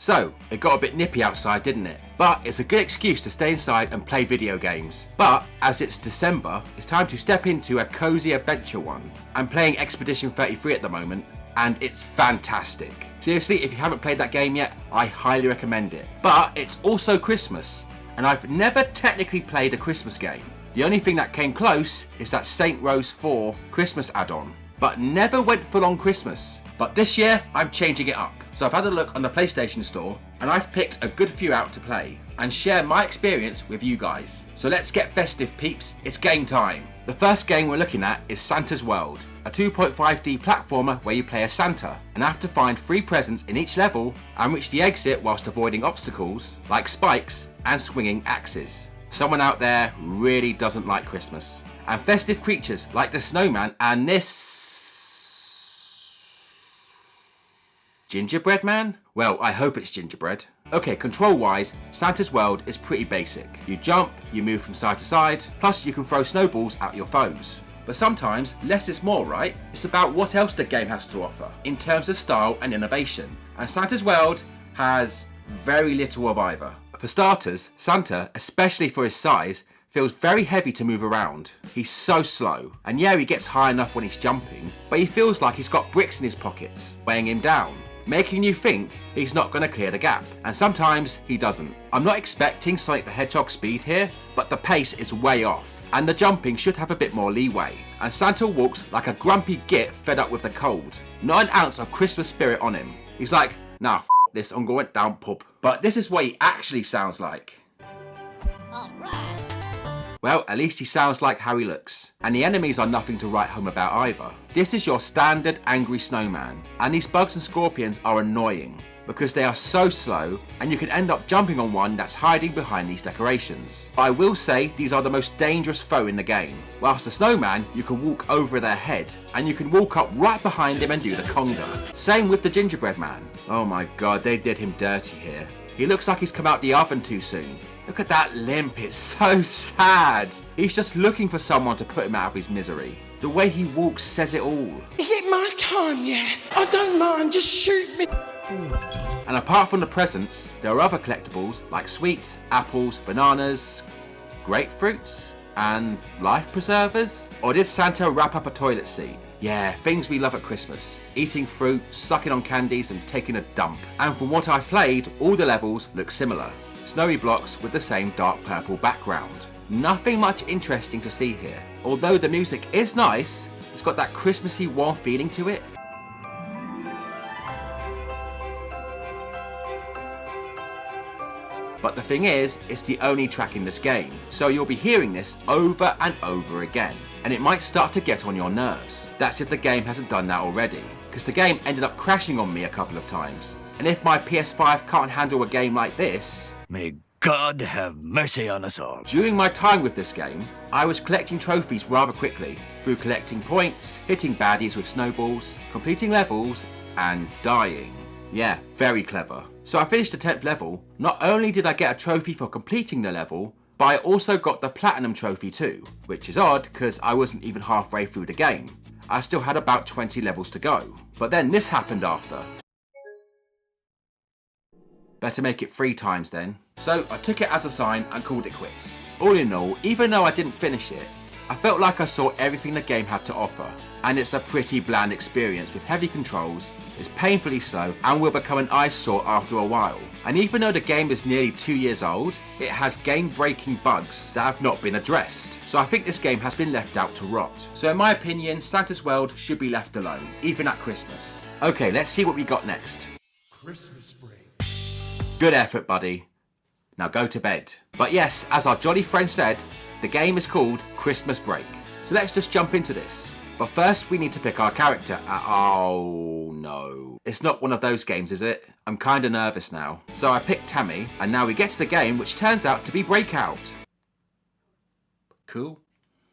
So, it got a bit nippy outside, didn't it? But it's a good excuse to stay inside and play video games. But, as it's December, it's time to step into a cozy adventure one. I'm playing Expedition 33 at the moment, and it's fantastic. Seriously, if you haven't played that game yet, I highly recommend it. But it's also Christmas, and I've never technically played a Christmas game. The only thing that came close is that Saint Rose 4 Christmas add-on, but never went full on Christmas. But this year, I'm changing it up. So I've had a look on the PlayStation Store, and I've picked a good few out to play, and share my experience with you guys. So let's get festive, peeps, it's game time. The first game we're looking at is Santa's World, a 2.5D platformer where you play as Santa, and have to find 3 presents in each level, and reach the exit whilst avoiding obstacles, like spikes and swinging axes. Someone out there really doesn't like Christmas. And festive creatures like the snowman and this gingerbread man? Well, I hope it's gingerbread. Okay, control-wise, Santa's World is pretty basic. You jump, you move from side to side, plus you can throw snowballs at your foes. But sometimes, less is more, right? It's about what else the game has to offer, in terms of style and innovation. And Santa's World has very little of either. For starters, Santa, especially for his size, feels very heavy to move around. He's so slow, and yeah, he gets high enough when he's jumping, but he feels like he's got bricks in his pockets, weighing him down, making you think he's not going to clear the gap, and sometimes he doesn't. I'm not expecting Sonic the Hedgehog speed here, but the pace is way off, and the jumping should have a bit more leeway, and Santa walks like a grumpy git fed up with the cold. Not an ounce of Christmas spirit on him. He's like, nah, f this, I'm going down pub. But this is what he actually sounds like. Well, at least he sounds like how he looks. And the enemies are nothing to write home about either. This is your standard angry snowman. And these bugs and scorpions are annoying because they are so slow and you can end up jumping on one that's hiding behind these decorations. But I will say these are the most dangerous foe in the game. Whilst the snowman, you can walk over their head and you can walk up right behind him and do the conga. Same with the gingerbread man. Oh my god, they did him dirty here. He looks like he's come out the oven too soon. Look at that limp, it's so sad. He's just looking for someone to put him out of his misery. The way he walks says it all. Is it my time yet? I don't mind, just shoot me. And apart from the presents, there are other collectibles like sweets, apples, bananas, grapefruits, and life preservers? Or did Santa wrap up a toilet seat? Yeah, things we love at Christmas. Eating fruit, sucking on candies and taking a dump. And from what I've played, all the levels look similar. Snowy blocks with the same dark purple background. Nothing much interesting to see here. Although the music is nice, it's got that Christmassy warm feeling to it. But the thing is, it's the only track in this game, so you'll be hearing this over and over again, and it might start to get on your nerves. That's if the game hasn't done that already, because the game ended up crashing on me a couple of times. And if my PS5 can't handle a game like this, may God have mercy on us all. During my time with this game, I was collecting trophies rather quickly, through collecting points, hitting baddies with snowballs, completing levels, and dying. Yeah, very clever. So I finished the 10th level. Not only did I get a trophy for completing the level, but I also got the platinum trophy too, which is odd because I wasn't even halfway through the game. I still had about 20 levels to go. But then this happened after. Better make it 3 times then. So I took it as a sign and called it quits. All in all, even though I didn't finish it, I felt like I saw everything the game had to offer, and it's a pretty bland experience with heavy controls, it's painfully slow and will become an eyesore after a while. And even though the game is nearly 2 years old, it has game-breaking bugs that have not been addressed. So I think this game has been left out to rot. So in my opinion, Santa's World should be left alone, even at Christmas. Okay, let's see what we got next. Christmas break. Good effort, buddy. Now go to bed. But yes, as our jolly friend said, the game is called Christmas Break. So let's just jump into this. But first we need to pick our character. Oh no. It's not one of those games, is it? I'm kinda nervous now. So I picked Tammy, and now we get to the game, which turns out to be Breakout. Cool.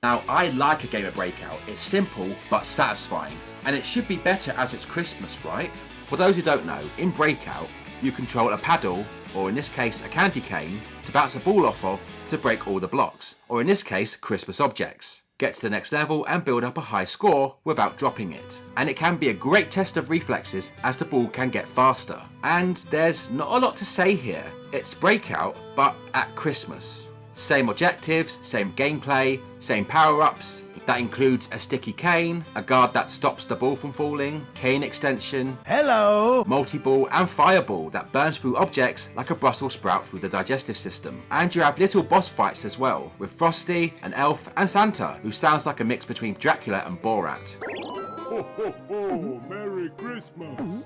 Now I like a game of Breakout. It's simple but satisfying. And it should be better as it's Christmas, right? For those who don't know, in Breakout, you control a paddle, or in this case a candy cane, to bounce a ball off of to break all the blocks, or in this case Christmas objects. get to the next level and build up a high score without dropping it. And it can be a great test of reflexes as the ball can get faster. And there's not a lot to say here. It's Breakout, but at Christmas. Same objectives, same gameplay, same power-ups. That includes a sticky cane, a guard that stops the ball from falling, cane extension, Hello! multi-ball and fireball that burns through objects like a Brussels sprout through the digestive system. And you have little boss fights as well, with Frosty, an elf and Santa, who sounds like a mix between Dracula and Borat. Ho, ho, ho! Merry Christmas!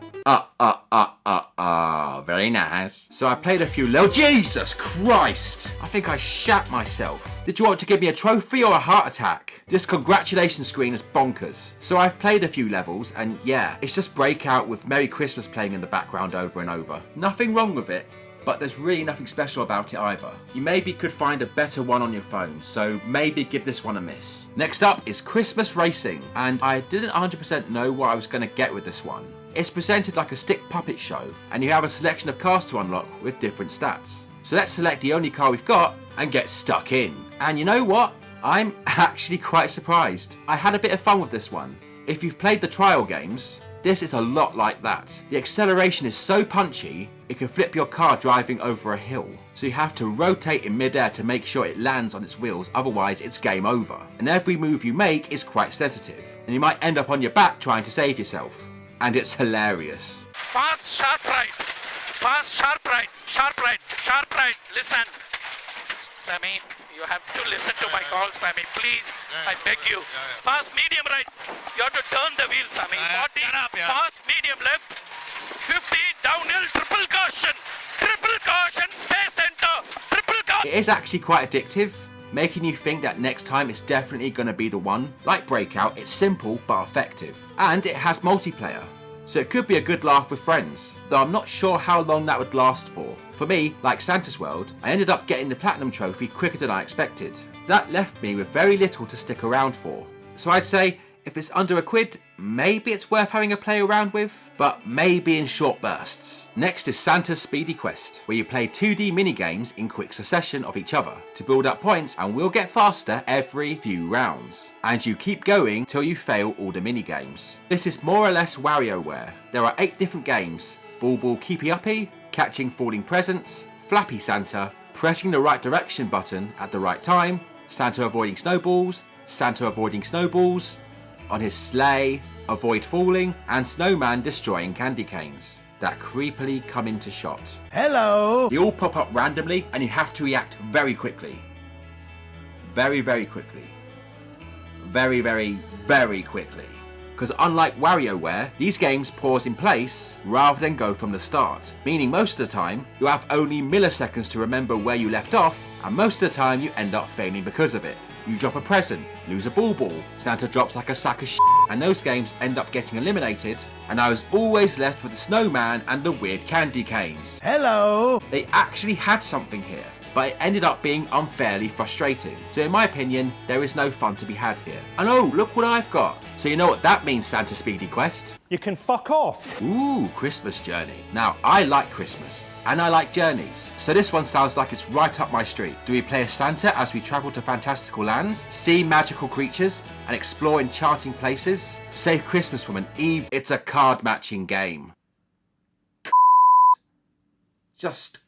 Very nice. So I played a few Jesus Christ! I think I shat myself. Did you want to give me a trophy or a heart attack? This congratulations screen is bonkers. So I've played a few levels and yeah, it's just Breakout with Merry Christmas playing in the background over and over. Nothing wrong with it, but there's really nothing special about it either. You maybe could find a better one on your phone, so maybe give this one a miss. Next up is Christmas Racing, and I didn't 100% know what I was going to get with this one. It's presented like a stick puppet show, and you have a selection of cars to unlock with different stats. So let's select the only car we've got and get stuck in. And you know what? I'm actually quite surprised. I had a bit of fun with this one. If you've played the trial games, this is a lot like that. The acceleration is so punchy, it can flip your car driving over a hill. So you have to rotate in midair to make sure it lands on its wheels, otherwise it's game over. And every move you make is quite sensitive, and you might end up on your back trying to save yourself. And it's hilarious. Fast, sharp right. Fast, sharp right. Sharp right. Sharp right. Listen. Sammy, you have to listen to my call, Sammy. Please, I beg you. Fast, medium right. You have to turn the wheel, Sammy. 40. Fast, medium left. 50. Downhill. Triple caution. Triple caution. Stay center. Triple caution. It is actually quite addictive, making you think that next time it's definitely going to be the one. Like Breakout, it's simple but effective. And it has multiplayer, so it could be a good laugh with friends, though I'm not sure how long that would last for. For me, like Santa's World, I ended up getting the Platinum Trophy quicker than I expected. That left me with very little to stick around for. So I'd say, if it's under £1, maybe it's worth having a play around with, but maybe in short bursts. Next is Santa's Speedy Quest, where you play 2D minigames in quick succession of each other to build up points, and will get faster every few rounds. And you keep going till you fail all the minigames. This is more or less WarioWare. There are 8 different games: Ball Ball Keepy Uppy, Catching Falling Presents, Flappy Santa, Pressing the Right Direction button at the right time, Santa Avoiding Snowballs, Santa Avoiding Snowballs, On His Sleigh, Avoid Falling, and Snowman Destroying Candy Canes that creepily come into shot. Hello! They all pop up randomly and you have to react very quickly. Very, very quickly. Very, very, very quickly. Because unlike WarioWare, these games pause in place rather than go from the start, meaning most of the time you have only milliseconds to remember where you left off, and most of the time you end up failing because of it. You drop a present, lose a ball, Santa drops like a sack of shit, and those games end up getting eliminated, and I was always left with the snowman and the weird candy canes. Hello! They actually had something here, but it ended up being unfairly frustrating. So in my opinion, there is no fun to be had here. And oh, look what I've got. So you know what that means, Santa Speedy Quest? You can fuck off. Ooh, Christmas Journey. Now, I like Christmas, and I like journeys, so this one sounds like it's right up my street. Do we play as Santa as we travel to fantastical lands, see magical creatures, and explore enchanting places? To save Christmas from an Eve, it's a card matching game. Just...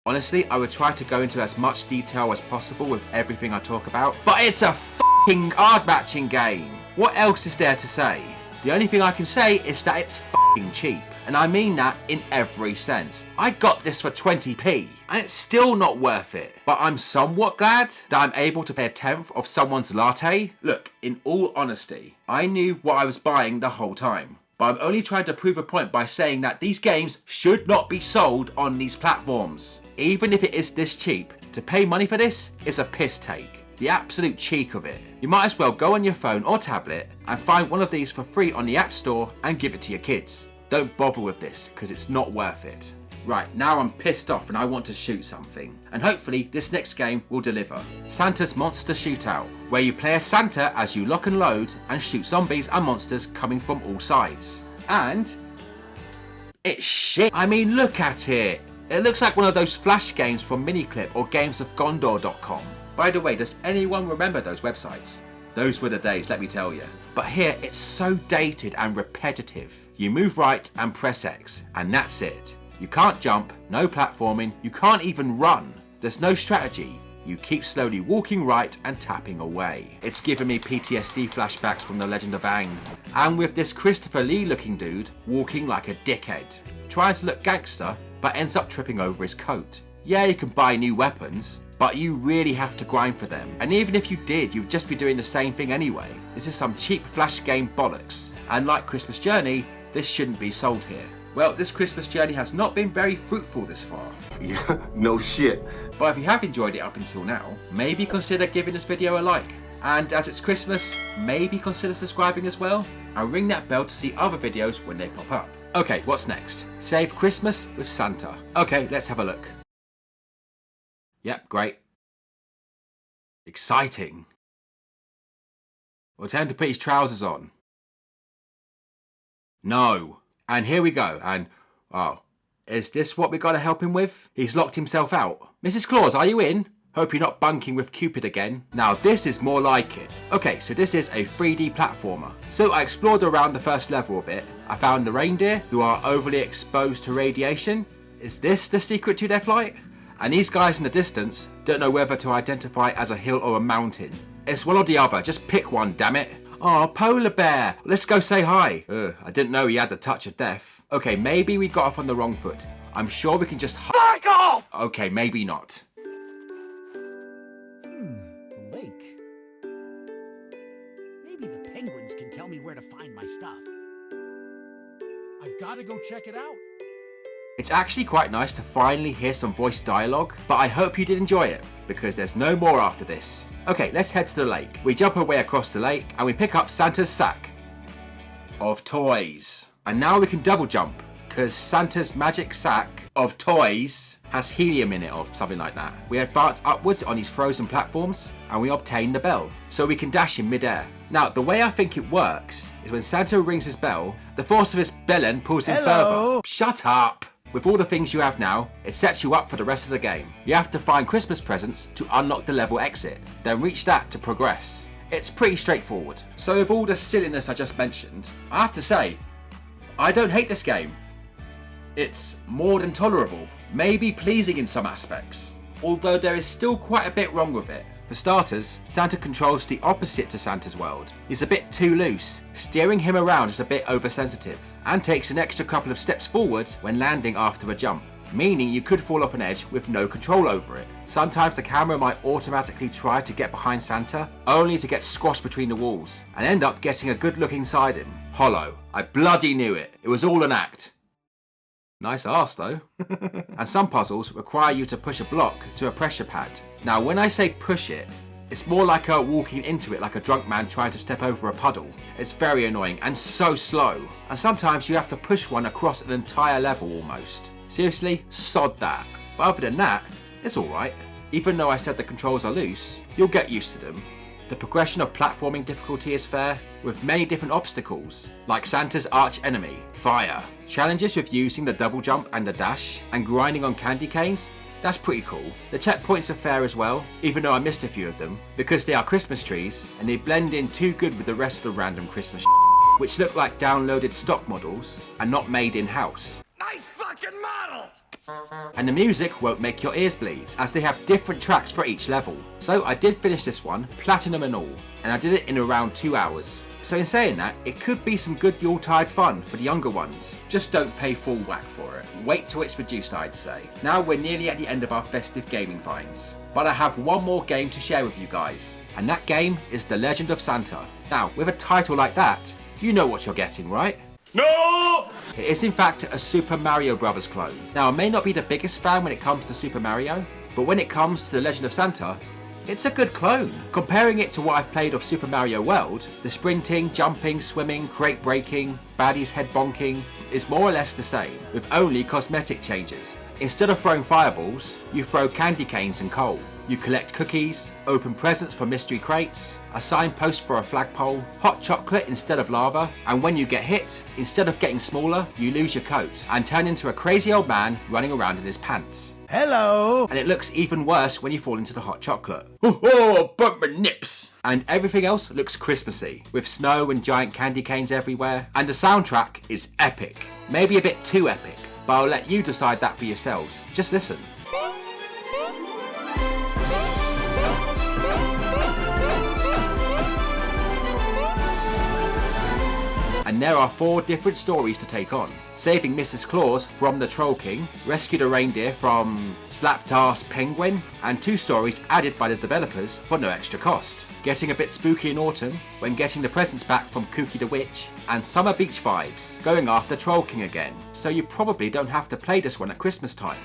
Honestly, I would try to go into as much detail as possible with everything I talk about, but it's a f***ing card matching game. What else is there to say? The only thing I can say is that it's f***ing cheap, and I mean that in every sense. I got this for 20p, and it's still not worth it, but I'm somewhat glad that I'm able to pay a tenth of someone's latte. Look, in all honesty, I knew what I was buying the whole time. But I'm only trying to prove a point by saying that these games should not be sold on these platforms. Even if it is this cheap, to pay money for this is a piss take. The absolute cheek of it. You might as well go on your phone or tablet and find one of these for free on the App Store and give it to your kids. Don't bother with this because it's not worth it. Right, now I'm pissed off and I want to shoot something. And hopefully this next game will deliver. Santa's Monster Shootout, where you play as Santa as you lock and load and shoot zombies and monsters coming from all sides. And it's shit. I mean, look at it. It looks like one of those Flash games from Miniclip or gamesofgondor.com. By the way, does anyone remember those websites? Those were the days, let me tell you. But here, it's so dated and repetitive. You move right and press X, and that's it. You can't jump, no platforming, you can't even run. There's no strategy. You keep slowly walking right and tapping away. It's giving me PTSD flashbacks from The Legend of Aang. And with this Christopher Lee looking dude walking like a dickhead, trying to look gangster, but ends up tripping over his coat. Yeah, you can buy new weapons, but you really have to grind for them. And even if you did, you'd just be doing the same thing anyway. This is some cheap flash game bollocks. And like Christmas Journey, this shouldn't be sold here. Well, this Christmas journey has not been very fruitful this far. Yeah, no shit. But if you have enjoyed it up until now, maybe consider giving this video a like. And as it's Christmas, maybe consider subscribing as well. And ring that bell to see other videos when they pop up. Okay, what's next? Save Christmas with Santa. Okay, let's have a look. Yep, great. Exciting. Well, tell him to put his trousers on. No. And here we go, and, oh, is this what we gotta help him with? He's locked himself out. Mrs. Claus, are you in? Hope you're not bunking with Cupid again. Now this is more like it. Okay, so this is a 3D platformer. So I explored around the first level a bit. I found the reindeer, who are overly exposed to radiation. Is this the secret to their flight? And these guys in the distance don't know whether to identify as a hill or a mountain. It's one or the other, just pick one, damn it. Oh, polar bear, let's go say hi. I didn't know he had the touch of death. Okay, maybe we got off on the wrong foot. I'm sure we can just Fuck off! Okay, maybe not. The lake. Maybe the penguins can tell me where to find my stuff. I've got to go check it out. It's actually quite nice to finally hear some voice dialogue, but I hope you did enjoy it, because there's no more after this. Okay, let's head to the lake. We jump our way across the lake, and we pick up Santa's sack of toys. And now we can double jump, because Santa's magic sack of toys has helium in it or something like that. We advance upwards on these frozen platforms, and we obtain the bell, so we can dash in midair. Now, the way I think it works is when Santa rings his bell, the force of his bellend pulls him further. Shut up! With all the things you have now, it sets you up for the rest of the game. You have to find Christmas presents to unlock the level exit, then reach that to progress. It's pretty straightforward. So with all the silliness I just mentioned, I have to say, I don't hate this game. It's more than tolerable, maybe pleasing in some aspects, although there is still quite a bit wrong with it. For starters, Santa controls the opposite to Santa's world. He's a bit too loose. Steering him around is a bit oversensitive, and takes an extra couple of steps forwards when landing after a jump, meaning you could fall off an edge with no control over it. Sometimes the camera might automatically try to get behind Santa, only to get squashed between the walls, and end up getting a good look inside him. Hollow. I bloody knew it. It was all an act. Nice arse though. And some puzzles require you to push a block to a pressure pad. Now when I say push it, it's more like walking into it like a drunk man trying to step over a puddle. It's very annoying and so slow. And sometimes you have to push one across an entire level almost. Seriously, sod that. But other than that, it's alright. Even though I said the controls are loose, you'll get used to them. The progression of platforming difficulty is fair, with many different obstacles, like Santa's arch enemy, fire. Challenges with using the double jump and the dash, and grinding on candy canes. That's pretty cool. The checkpoints are fair as well, even though I missed a few of them, because they are Christmas trees, and they blend in too good with the rest of the random Christmas which look like downloaded stock models, and not made in-house. Nice fucking model! And the music won't make your ears bleed, as they have different tracks for each level. So I did finish this one, platinum and all, and I did it in around 2 hours. So in saying that, it could be some good Yuletide fun for the younger ones. Just don't pay full whack for it. Wait till it's reduced, I'd say. Now we're nearly at the end of our festive gaming finds. But I have one more game to share with you guys, and that game is The Legend of Santa. Now, with a title like that, you know what you're getting, right? No! It is in fact a Super Mario Bros. Clone. Now I may not be the biggest fan when it comes to Super Mario, but when it comes to The Legend of Santa, it's a good clone. Comparing it to what I've played of Super Mario World, the sprinting, jumping, swimming, crate breaking, baddies head bonking is more or less the same, with only cosmetic changes. Instead of throwing fireballs, you throw candy canes and coal. You collect cookies, open presents for mystery crates, a signpost for a flagpole, hot chocolate instead of lava, and when you get hit, instead of getting smaller, you lose your coat and turn into a crazy old man running around in his pants. Hello! And it looks even worse when you fall into the hot chocolate. Oh, burnt my nips! And everything else looks Christmassy, with snow and giant candy canes everywhere. And the soundtrack is epic. Maybe a bit too epic, but I'll let you decide that for yourselves. Just listen. And there are 4 different stories to take on. Saving Mrs. Claus from the Troll King, rescue the reindeer from slapped-ass penguin, and 2 stories added by the developers for no extra cost. Getting a bit spooky in autumn when getting the presents back from Kooky the Witch, and summer beach vibes, going after Troll King again. So you probably don't have to play this one at Christmas time.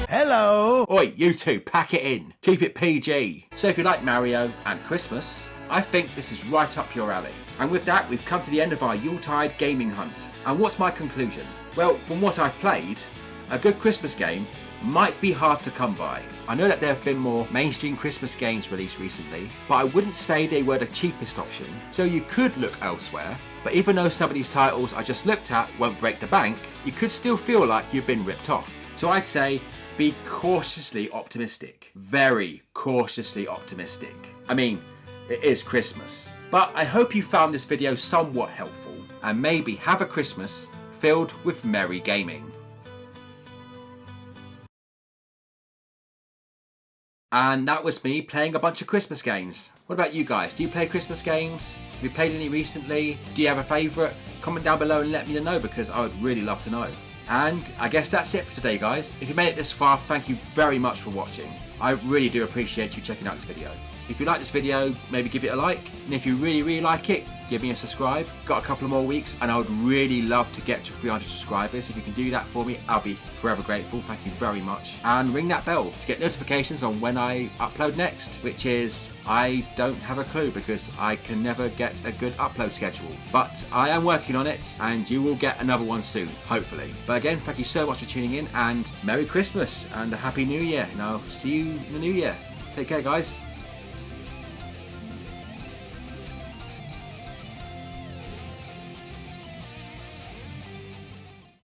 Hello! Oi, you two, pack it in. Keep it PG. So if you like Mario and Christmas, I think this is right up your alley. And with that, we've come to the end of our Yuletide gaming hunt. And what's my conclusion? Well, from what I've played, a good Christmas game might be hard to come by. I know that there have been more mainstream Christmas games released recently, but I wouldn't say they were the cheapest option, so you could look elsewhere. But even though some of these titles I just looked at won't break the bank, you could still feel like you've been ripped off. So I'd say be cautiously optimistic. Very cautiously optimistic. I mean, it is Christmas. But I hope you found this video somewhat helpful, and maybe have a Christmas filled with merry gaming. And that was me playing a bunch of Christmas games. What about you guys? Do you play Christmas games? Have you played any recently? Do you have a favourite? Comment down below and let me know, because I would really love to know. And I guess that's it for today, guys. If you made it this far, thank you very much for watching. I really do appreciate you checking out this video. If you like this video, maybe give it a like. And if you really like it, give me a subscribe. Got a couple of more weeks and I would really love to get to 300 subscribers. If you can do that for me, I'll be forever grateful. Thank you very much. And ring that bell to get notifications on when I upload next, which is, I don't have a clue because I can never get a good upload schedule. But I am working on it and you will get another one soon, hopefully. But again, thank you so much for tuning in and Merry Christmas and a Happy New Year. And I'll see you in the New Year. Take care, guys.